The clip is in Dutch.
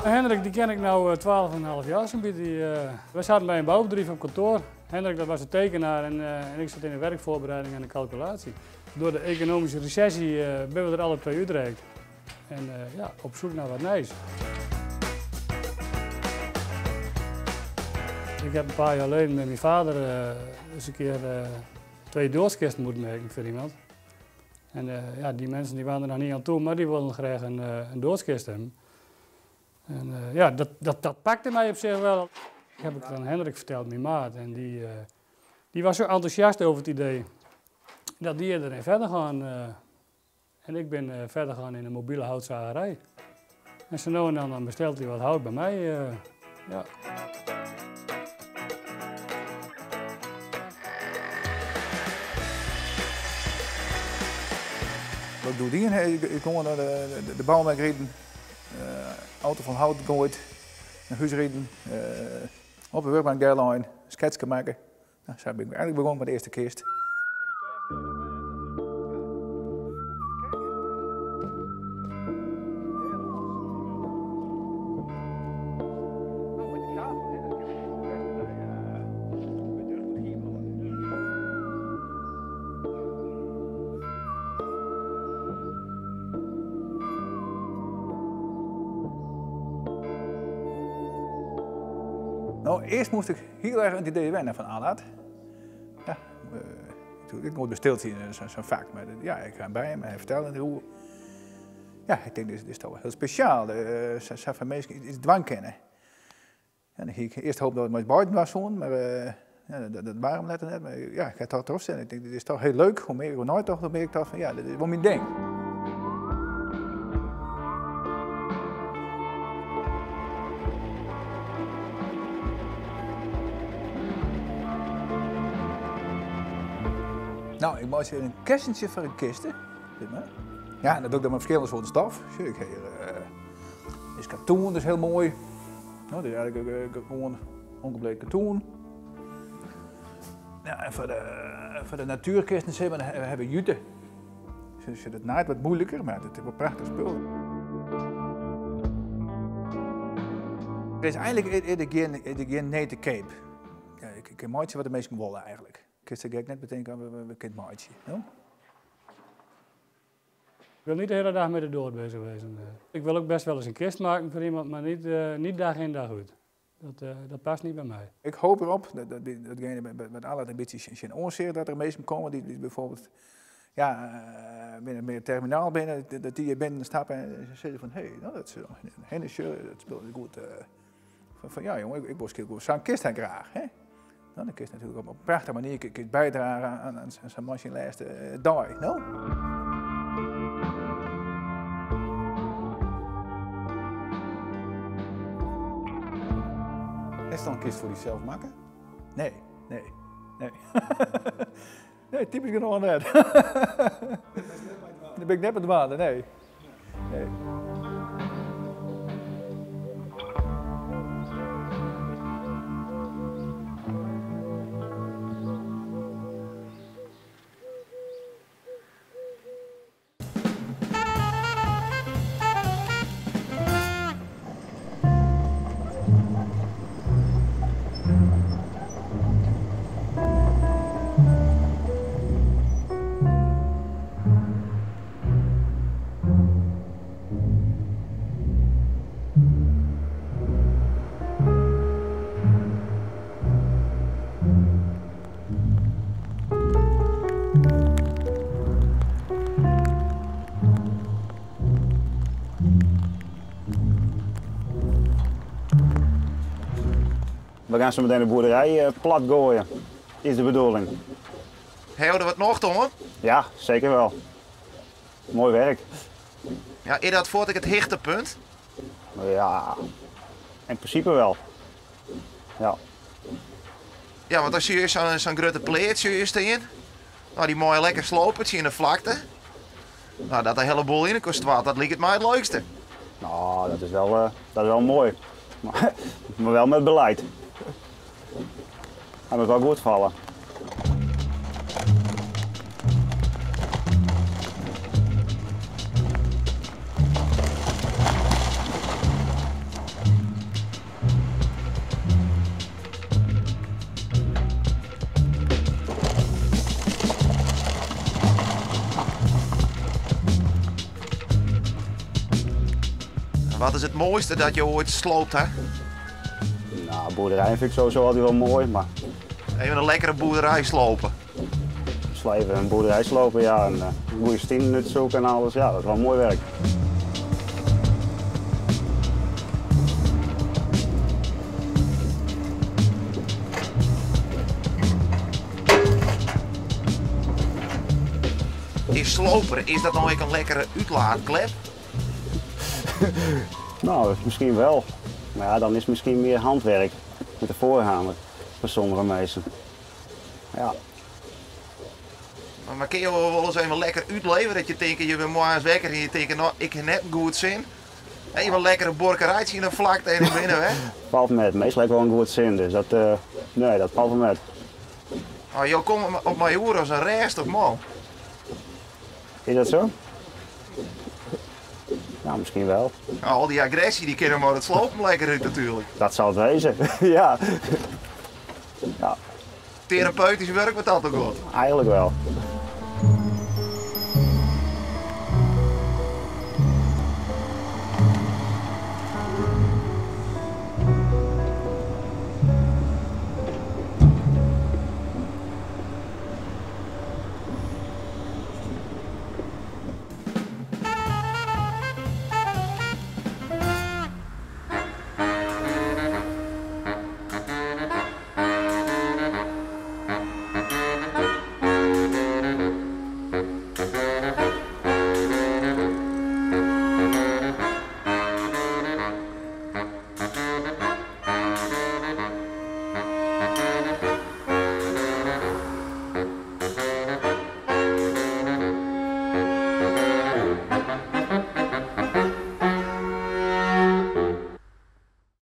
Hendrik die ken ik nu 12,5 jaar zo'n beetje. We zaten bij een bouwbedrijf op kantoor. Hendrik dat was een tekenaar en ik zat in de werkvoorbereiding en de calculatie. Door de economische recessie ben we er alle twee Utrecht. En ja, op zoek naar wat nieuws. Ik heb een paar jaar geleden met mijn vader eens een keer 2 doorskisten moeten maken voor iemand. En ja, die mensen die waren er nog niet aan toe, maar die wilden graag een doorskist hebben. En ja, dat pakte mij op zich wel. Ik heb het aan Hendrik verteld, mijn maat. En die was zo enthousiast over het idee dat die erin verder gaan. En ik ben verder gaan in een mobiele houtzagerij. En zo nu en dan bestelt hij wat hout bij mij. Ja. Wat doe die? Ik kon naar de bouwmarkt rijden, auto van hout gooit, naar huis rijden, op de werkbank deadline, sketsen maken. Nou, zo ben ik eigenlijk begonnen met de eerste kist. Nou, eerst moest ik heel erg aan het idee wennen van Alad. Ja, ik moet besteld zien in zo'n vak, maar ja, ik ga bij hem en hij vertelde hoe. Ja, ik denk, dit is toch wel heel speciaal. Ze van mensen iets dwang kennen. En ik eerst hoop dat het met buiten was, maar ja, dat waren we net. Maar ja, ik ga het toch terugstellen. Ik denk, dit is toch heel leuk. Hoe meer ik nooit toch, hoe meer ik dacht van ja, dit is wel mijn ding. Nou, ik maak hier een kistje voor een kisten. Ja, en dat doe ik dan met verschillende soorten stof. Ik heb hier is katoen, dat is heel mooi. Nou, dit is eigenlijk gewoon oncompleet katoen. Ja, en voor de natuurkisten hebben we jute. Dus het naait wat moeilijker, maar het is wel prachtig spul. Het is eigenlijk geen nette cape. Ja, ik kan maatje wat de meesten willen eigenlijk. Ik kan net bedenken, we kunnen maatje. No? Ik wil niet de hele dag met de dood bezig wezen. Ik wil ook best wel eens een kist maken voor iemand, maar niet dag in dag uit. Dat past niet bij mij. Ik hoop erop datgene met Alad een beetje zijn onzeer dat er mensen komen die bijvoorbeeld ja, binnen het terminaal binnen, dat die binnen stappen en zeggen van hé, nou, dat is een hennisje, dat speelt goed. Van ja jongen, ik wil zo'n kist dan graag. Hè? Nou, dan kun je natuurlijk op een prachtige manier bijdragen aan zijn machinelijst daar. No? Is het dan een kist voor jezelf maken? Nee. Nee, typisch genoeg net. Dan ben ik net met de maanden, nee. We gaan zo meteen de boerderij plat gooien, is de bedoeling. Hebben we wat nog, Tom? Ja, zeker wel. Mooi werk. Ja, is dat voordat ik het hichtepunt? Ja, in principe wel. Ja. Ja, want als je zo'n grote pleertje in, nou die mooie lekker slopertje in de vlakte. Nou, dat de hele boel in kost wat, dat lijkt het mij het leukste. Nou, dat is wel mooi. Maar wel met beleid. Dat moet wel goed vallen. Wat is het mooiste dat je ooit sloopt, hè? Nou, boerderij vind ik sowieso altijd wel mooi, maar Even een lekkere boerderij slopen. slijven een boerderij slopen, ja, en een goede stien zoeken en alles, ja, dat is wel mooi werk. Is sloper, is dat nou ook een lekkere uitlaatklep? Nou, misschien wel. Maar ja, dan is het misschien meer handwerk met de voorhamer voor sommige mensen. Ja, Maar kun je wel eens even lekker uitleven dat je denkt, je bent mooi wekker en je denkt, nou, ik heb net goed zin. Even een lekkere borkerijtje in een vlakte en ik binnen, hè? valt met. Meestal heb ik wel een goed zin, dus dat, nee, dat valt wel met. Oh, je komt op mijn oor als een rest, of man? Is dat zo? Ja, misschien wel. Nou, al die agressie, die kennen maar het slopen lekker uit natuurlijk. Dat zal het wezen, ja. Ja, Therapeutisch werk met dat ook goed. eigenlijk wel.